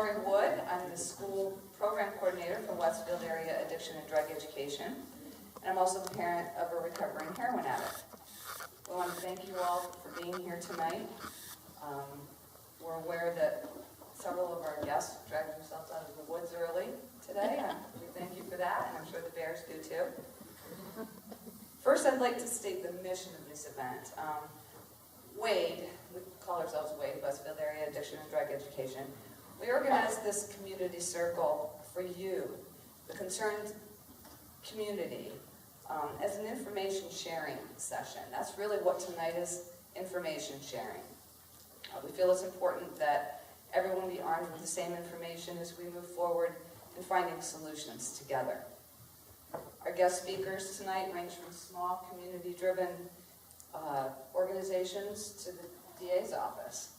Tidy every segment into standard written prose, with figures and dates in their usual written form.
Lori Wood. I'm the school program coordinator for Westfield Area Addiction and Drug Education. And I'm also the parent of a recovering heroin addict. We want to thank you all for being here tonight. We're aware that several of our guests dragged themselves out of the woods early today. We thank you for that, and I'm sure the bears do too. First, I'd like to state the mission of this event. WAADE, we call ourselves WAADE, Westfield Area Addiction and Drug Education. We organize this community circle for you, the concerned community, as an information sharing session. That's really what tonight is, information sharing. We feel it's important that everyone be armed with the same information as we move forward in finding solutions together. Our guest speakers tonight range from small community-driven organizations to the DA's office.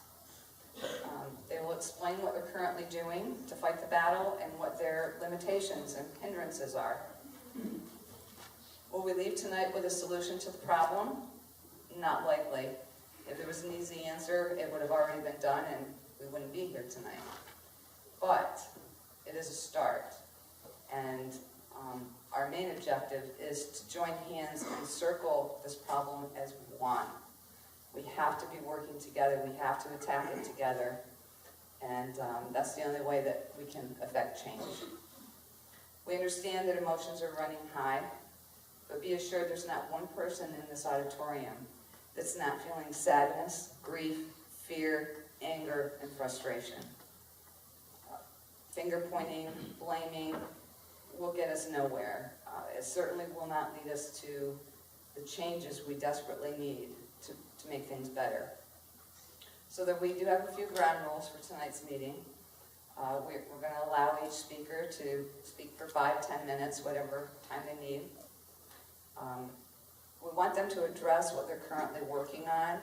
They will explain what they're currently doing to fight the battle and what their limitations and hindrances are. Will we leave tonight with a solution to the problem? Not likely. If there was an easy answer, it would have already been done and we wouldn't be here tonight. But it is a start. And our main objective is to join hands and circle this problem as one. We have to be working together. We have to attack it together. And that's the only way that we can affect change. We understand that emotions are running high, but be assured there's not one person in this auditorium that's not feeling sadness, grief, fear, anger, and frustration. Finger pointing, blaming will get us nowhere. It certainly will not lead us to the changes we desperately need to make things better. So that we do have a few ground rules for tonight's meeting. We're going to allow each speaker to speak for 5-10 minutes, whatever time they need. We want them to address what they're currently working on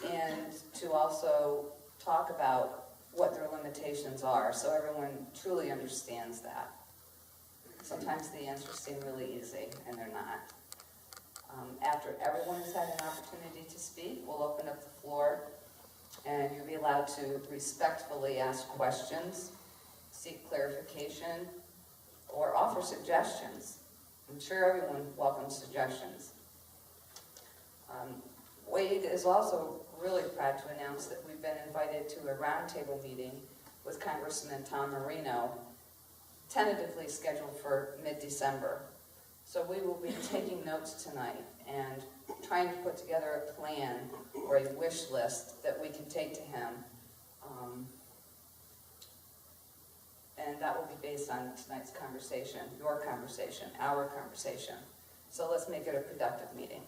and to also talk about what their limitations are so everyone truly understands that. Sometimes the answers seem really easy and they're not. After everyone has had an opportunity to speak, we'll open up the floor and you'll be allowed to respectfully ask questions, seek clarification, or offer suggestions. I'm sure everyone welcomes suggestions. WAADE is also really proud to announce that we've been invited to a roundtable meeting with Congressman Tom Marino, tentatively scheduled for mid-December. So we will be taking notes tonight and trying to put together a plan or a wish list that we can take to him. And that will be based on tonight's conversation, your conversation, our conversation. So let's make it a productive meeting.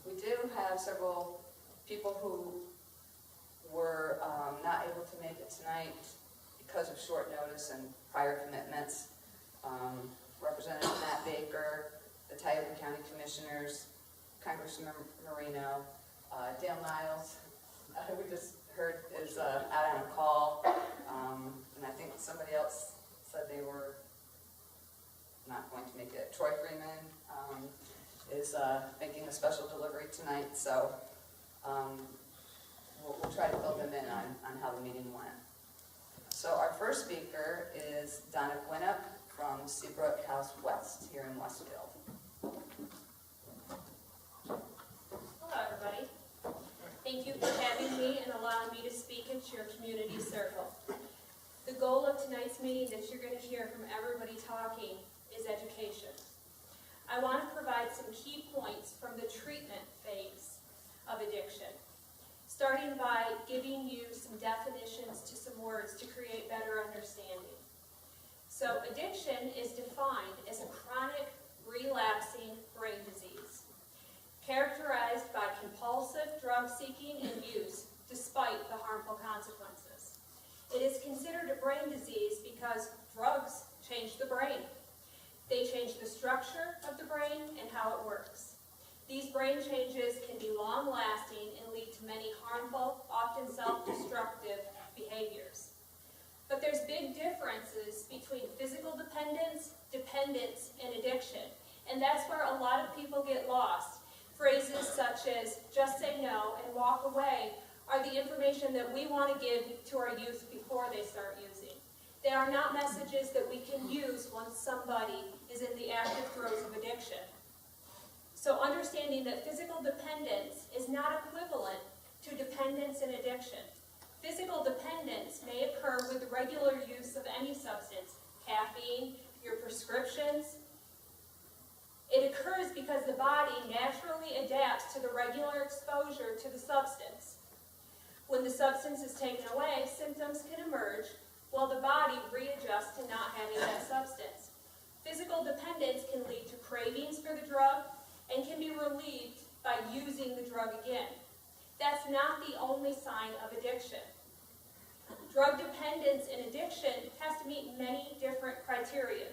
We do have several people who were not able to make it tonight because of short notice and prior commitments. Representative Matt Baker, the Tioga County Commissioners, Congressman Marino, Dale Niles, we just heard is out on a call, and I think somebody else said they were not going to make it. Troy Freeman is making a special delivery tonight, so we'll try to fill them in on how the meeting went. So our first speaker is Donna Guinnup from Seabrookhouse West here in Westfield. Hello everybody. Thank you for having me and allowing me to speak at your community circle. The goal of tonight's meeting that you're going to hear from everybody talking is education. I want to provide some key points from the treatment phase of addiction, starting by giving you some definitions to some words to create better understanding. So addiction is defined as a chronic, relapsing brain disease, characterized by compulsive drug seeking and use despite the harmful consequences. It is considered a brain disease because drugs change the brain. They change the structure of the brain and how it works. These brain changes can be long-lasting and lead to many harmful, often self-destructive behaviors. But there's big differences between physical dependence, and addiction. And that's where a lot of people get lost. Phrases such as, just say no and walk away, are the information that we want to give to our youth before they start using. They are not messages that we can use once somebody is in the active throes of addiction. So understanding that physical dependence is not equivalent to dependence and addiction. Physical dependence may occur with the regular use of any substance, caffeine, your prescriptions. It occurs because the body naturally adapts to the regular exposure to the substance. When the substance is taken away, symptoms can emerge while the body readjusts to not having that substance. Physical dependence can lead to cravings for the drug and can be relieved by using the drug again. That's not the only sign of addiction. Drug dependence and addiction has to meet many different criteria.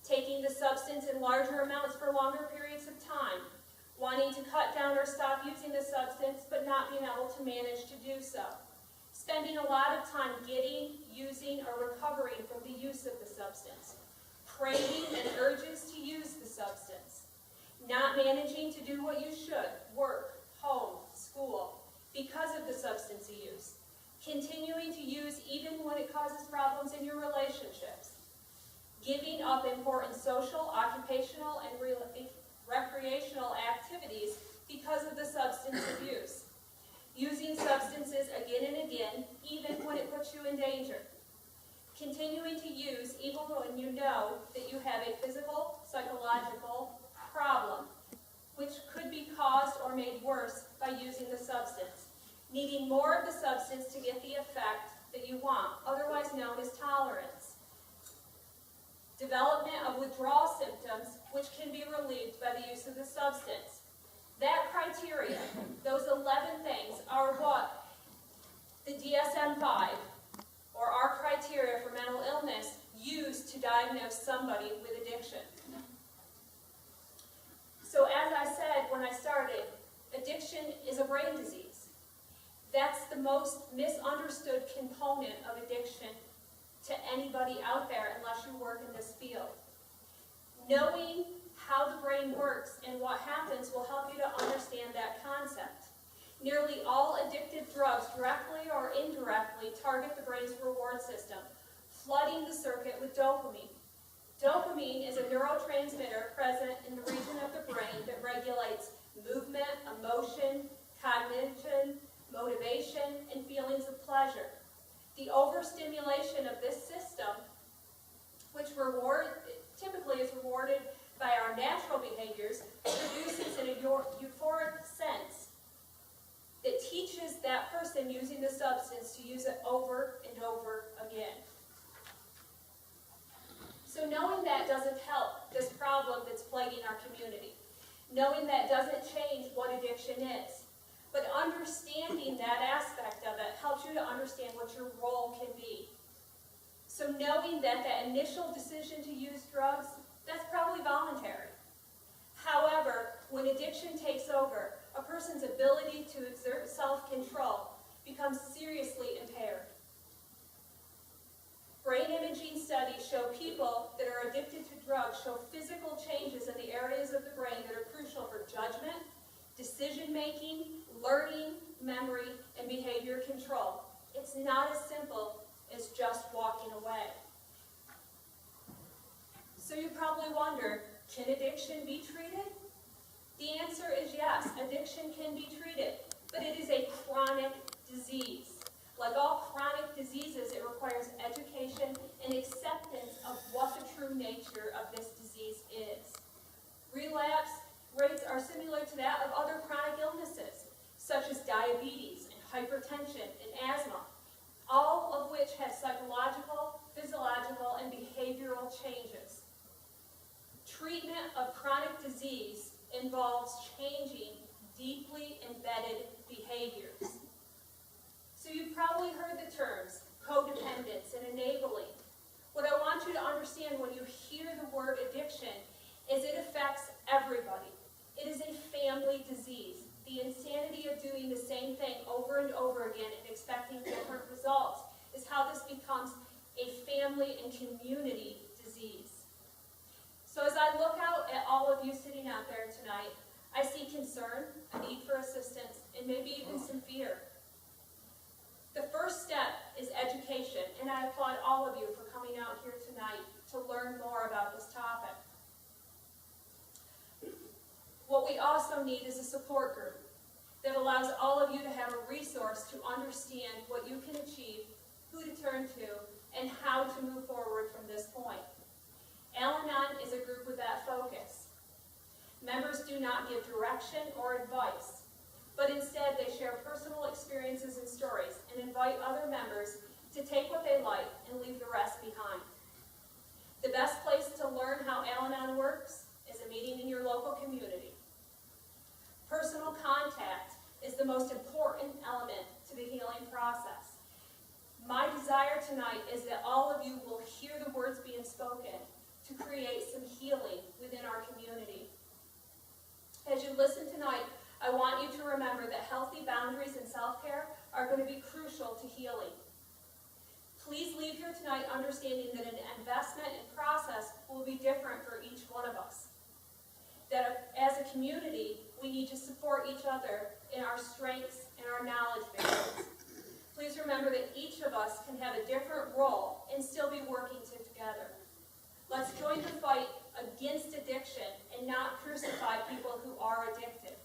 Taking the substance in larger amounts for longer periods of time, wanting to cut down or stop using the substance but not being able to manage to do so, spending a lot of time getting, using, or recovering from the use of the substance, craving and urges to use the substance, not managing to do what you should, work, home, school, because of the substance use, continuing to use even when it causes problems in your relationships, giving up important social, occupational, and recreational activities because of the substance abuse, using substances again and again, even when it puts you in danger, continuing to use even when you know that you have a physical, psychological problem, which could be caused or made worse by using the substance, needing more of the substance to get the effect that you want, otherwise known as tolerance, development of withdrawal symptoms, which can be relieved by the use of the substance. That criteria, those 11 things, are what the DSM-5, or our criteria for mental illness, use to diagnose somebody with addiction. So as I said when I started, addiction is a brain disease. That's the most misunderstood component of addiction to anybody out there unless you work in this field. Knowing how the brain works and what happens will help you to understand that concept. Nearly all addictive drugs, directly or indirectly, target the brain's reward system, flooding the circuit with dopamine. Dopamine is a neurotransmitter present in the region of the brain that regulates movement, emotion, cognition, motivation, and feelings of pleasure. The overstimulation of this system, which typically is rewarded by our natural behaviors, produces in a euphoric sense that teaches that person using the substance to use it over and over again. So knowing that doesn't help this problem that's plaguing our community. Knowing that doesn't change what addiction is. But understanding that aspect of it helps you to understand what your role can be. So knowing that that initial decision to use drugs, that's probably voluntary. However, when addiction takes over, a person's ability to exert self-control becomes seriously impaired. Brain imaging studies show people that are addicted to drugs show physical changes in the areas of the brain that are crucial for judgment, decision-making, learning, memory, and behavior control. It's not as simple as just walking away. So you probably wonder, can addiction be treated? The answer is yes, addiction can be treated, but it is a chronic disease. Like all chronic diseases, it requires education and acceptance of what the true nature of this disease is. Relapse rates are similar to that of other chronic illnesses, such as diabetes and hypertension and asthma, all of which have psychological, physiological, and behavioral changes. Treatment of chronic disease involves changing deeply embedded behaviors. So you've probably heard the terms codependence and enabling. What I want you to understand when you hear the word addiction is it affects everybody. It is a family disease. The insanity of doing the same thing over and over again and expecting different results is how this becomes a family and community disease. So as I look out at all of you sitting out there tonight, I see concern, a need for assistance, and maybe even some fear. I applaud all of you for coming out here tonight to learn more about this topic. What we also need is a support group that allows all of you to have a resource to understand what you can achieve, who to turn to, and how to move forward from this point. Al-Anon is a group with that focus. Members do not give direction or advice, but instead they share personal experiences and stories and invite other members to take what they like and leave the rest behind. The best place to learn how Al-Anon works is a meeting in your local community. Personal contact is the most important element to the healing process. My desire tonight is that all of you will hear the words being spoken to create some healing within our community. As you listen tonight, I want you to remember that healthy boundaries and self-care are going to be crucial to healing. Please leave here tonight understanding that an investment and process will be different for each one of us. That as a community, we need to support each other in our strengths and our knowledge bases. Please remember that each of us can have a different role and still be working together. Let's join the fight against addiction and not crucify people who are addicted.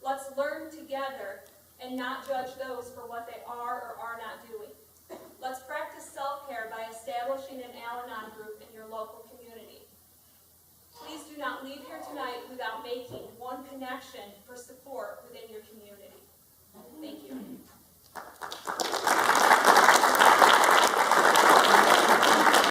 Let's learn together and not judge those for what they are or are